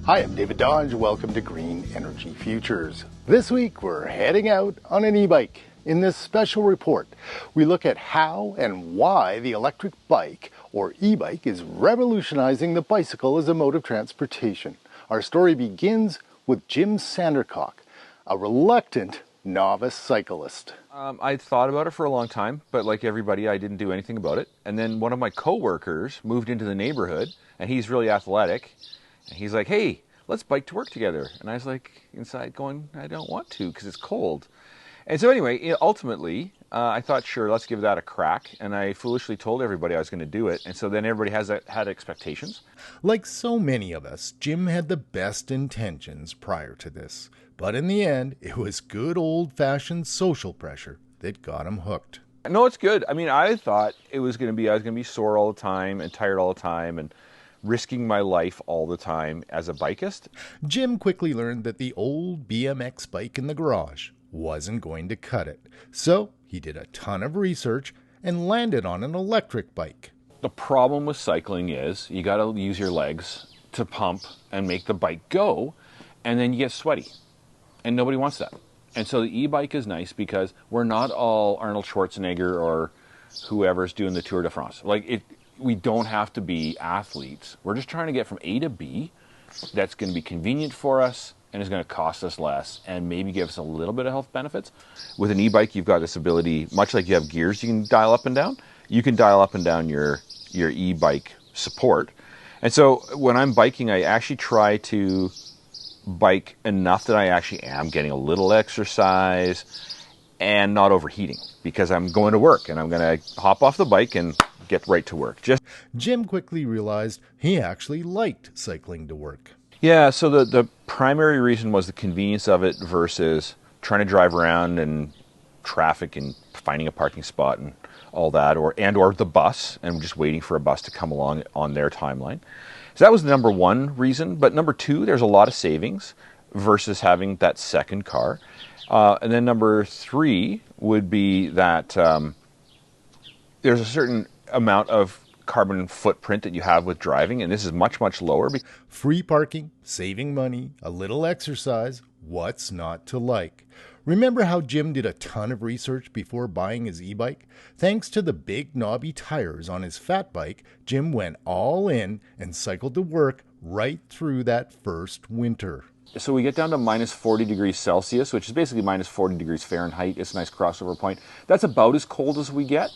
Hi, I'm David Dodge. Welcome to Green Energy Futures. This week, we're heading out on an e-bike. In this special report, we look at how and why the electric bike, or e-bike, is revolutionizing the bicycle as a mode of transportation. Our story begins with Jim Sandercock, a reluctant novice cyclist. I thought about it for a long time, but like everybody, I didn't do anything about it. And then one of my coworkers moved into the neighborhood, and he's really athletic. And he's like, hey, let's bike to work together. And I was like inside going, I don't want to because it's cold. And so anyway, ultimately, I thought, sure, let's give that a crack. And I foolishly told everybody I was going to do it. And so then everybody had expectations. Like so many of us, Jim had the best intentions prior to this. But in the end, it was good old-fashioned social pressure that got him hooked. No, it's good. I mean, I thought I was going to be sore all the time and tired all the time and risking my life all the time as a bikist. Jim quickly learned that the old BMX bike in the garage wasn't going to cut it. So he did a ton of research and landed on an electric bike. The problem with cycling is you got to use your legs to pump and make the bike go, and then you get sweaty. And nobody wants that. And so the e-bike is nice because we're not all Arnold Schwarzenegger or whoever's doing the Tour de France. We don't have to be athletes. We're just trying to get from A to B. That's going to be convenient for us and is going to cost us less and maybe give us a little bit of health benefits. With an e-bike, you've got this ability, much like you have gears you can dial up and down, you can dial up and down your e-bike support. And so when I'm biking, I actually try to bike enough that I actually am getting a little exercise and not overheating because I'm going to work and I'm going to hop off the bike and get right to work. Jim quickly realized he actually liked cycling to work. Yeah, so the primary reason was the convenience of it versus trying to drive around and traffic and finding a parking spot and all that, or the bus, and just waiting for a bus to come along on their timeline. So that was the number one reason. But number two, there's a lot of savings versus having that second car. And then number three would be that there's a certain amount of carbon footprint that you have with driving, and this is much, much lower. Free parking, saving money, a little exercise, what's not to like? Remember how Jim did a ton of research before buying his e-bike? Thanks to the big knobby tires on his fat bike, Jim went all in and cycled to work right through that first winter. So we get down to minus 40 degrees Celsius, which is basically minus 40 degrees Fahrenheit. It's a nice crossover point. That's about as cold as we get.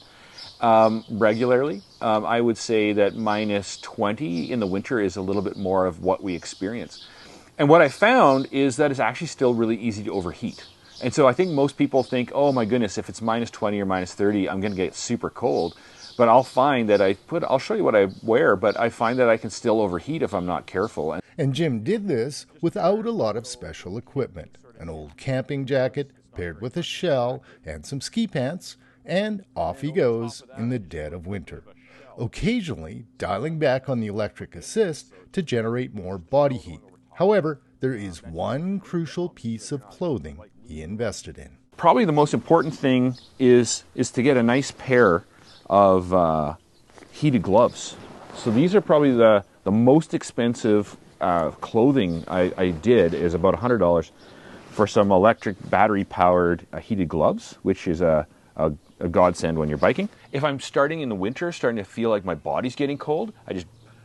Regularly. I would say that minus 20 in the winter is a little bit more of what we experience. And what I found is that it's actually still really easy to overheat. And so I think most people think, oh my goodness, if it's minus 20 or minus 30, I'm going to get super cold. But I'll find that I'll show you what I wear, but I find that I can still overheat if I'm not careful. And Jim did this without a lot of special equipment. An old camping jacket paired with a shell and some ski pants, and off he goes in the dead of winter, occasionally dialing back on the electric assist to generate more body heat. However, there is one crucial piece of clothing he invested in. Probably the most important thing is to get a nice pair of heated gloves. So these are probably the most expensive clothing I did is about $100 for some electric battery-powered heated gloves, which is a godsend when you're biking. If I'm starting in the winter, starting to feel like my body's getting cold,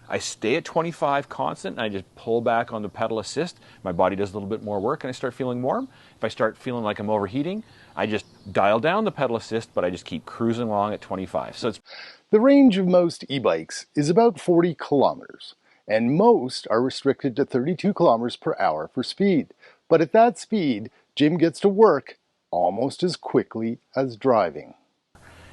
I stay at 25 constant and I just pull back on the pedal assist. My body does a little bit more work and I start feeling warm. If I start feeling like I'm overheating, I just dial down the pedal assist, but I just keep cruising along at 25. The range of most e-bikes is about 40 kilometers, and most are restricted to 32 kilometers per hour for speed. But at that speed, Jim gets to work almost as quickly as driving.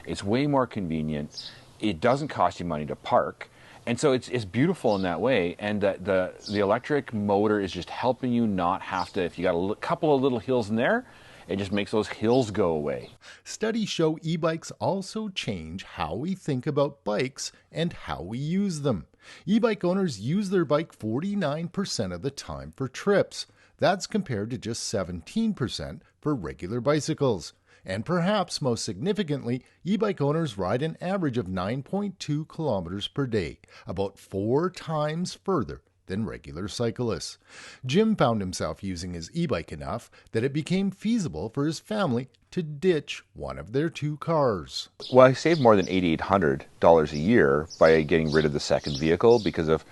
It's way more convenient. It doesn't cost you money to park. And so it's beautiful in that way. And the electric motor is just helping you not have to, if you got a couple of little hills in there, it just makes those hills go away. Studies show e-bikes also change how we think about bikes and how we use them. E-bike owners use their bike 49% of the time for trips. That's compared to just 17% for regular bicycles. And perhaps most significantly, e-bike owners ride an average of 9.2 kilometers per day, about 4 times further than regular cyclists. Jim found himself using his e-bike enough that it became feasible for his family to ditch one of their 2 cars. Well, I saved more than $8,800 a year by getting rid of the second vehicle because of,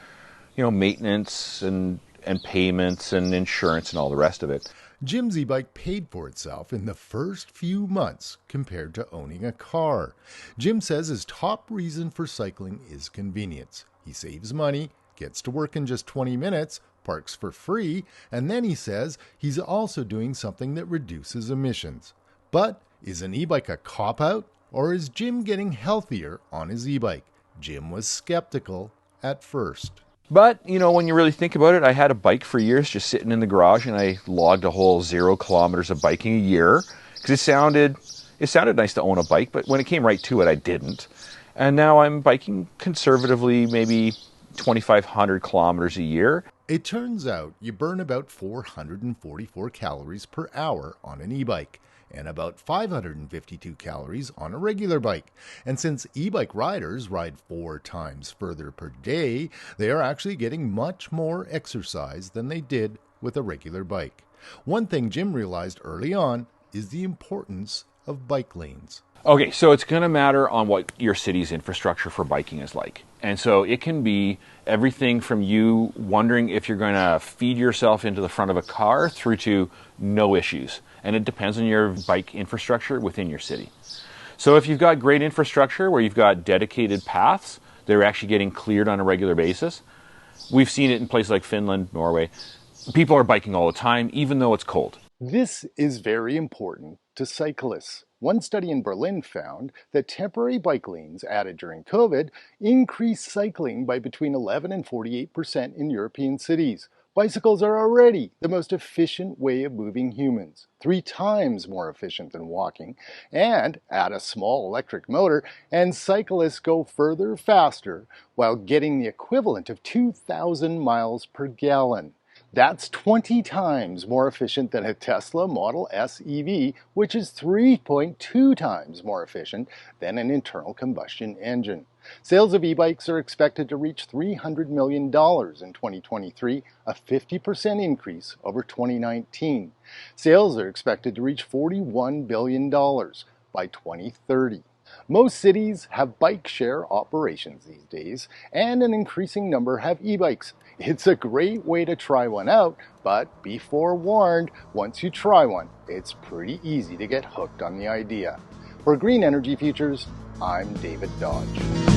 maintenance and payments and insurance and all the rest of it. Jim's e-bike paid for itself in the first few months compared to owning a car. Jim says his top reason for cycling is convenience. He saves money, gets to work in just 20 minutes, parks for free, and then he says he's also doing something that reduces emissions. But is an e-bike a cop-out, or is Jim getting healthier on his e-bike? Jim was skeptical at first. But, when you really think about it, I had a bike for years just sitting in the garage, and I logged a whole 0 kilometers of biking a year because it sounded nice to own a bike, but when it came right to it, I didn't. And now I'm biking conservatively maybe 2,500 kilometers a year. It turns out you burn about 444 calories per hour on an e-bike and about 552 calories on a regular bike. And since e-bike riders ride 4 times further per day, they are actually getting much more exercise than they did with a regular bike. One thing Jim realized early on is the importance of bike lanes. Okay, so it's going to matter on what your city's infrastructure for biking is like. And so it can be everything from you wondering if you're going to feed yourself into the front of a car through to no issues. And it depends on your bike infrastructure within your city. So if you've got great infrastructure where you've got dedicated paths, they're actually getting cleared on a regular basis. We've seen it in places like Finland, Norway. People are biking all the time, even though it's cold. This is very important to cyclists. One study in Berlin found that temporary bike lanes added during COVID increased cycling by between 11 and 48% in European cities. Bicycles are already the most efficient way of moving humans, 3 times more efficient than walking, and add a small electric motor, and cyclists go further faster while getting the equivalent of 2,000 miles per gallon. That's 20 times more efficient than a Tesla Model S EV, which is 3.2 times more efficient than an internal combustion engine. Sales of e-bikes are expected to reach $300 million in 2023, a 50% increase over 2019. Sales are expected to reach $41 billion by 2030. Most cities have bike share operations these days, and an increasing number have e-bikes. It's a great way to try one out, but be forewarned, once you try one, it's pretty easy to get hooked on the idea. For Green Energy Futures, I'm David Dodge.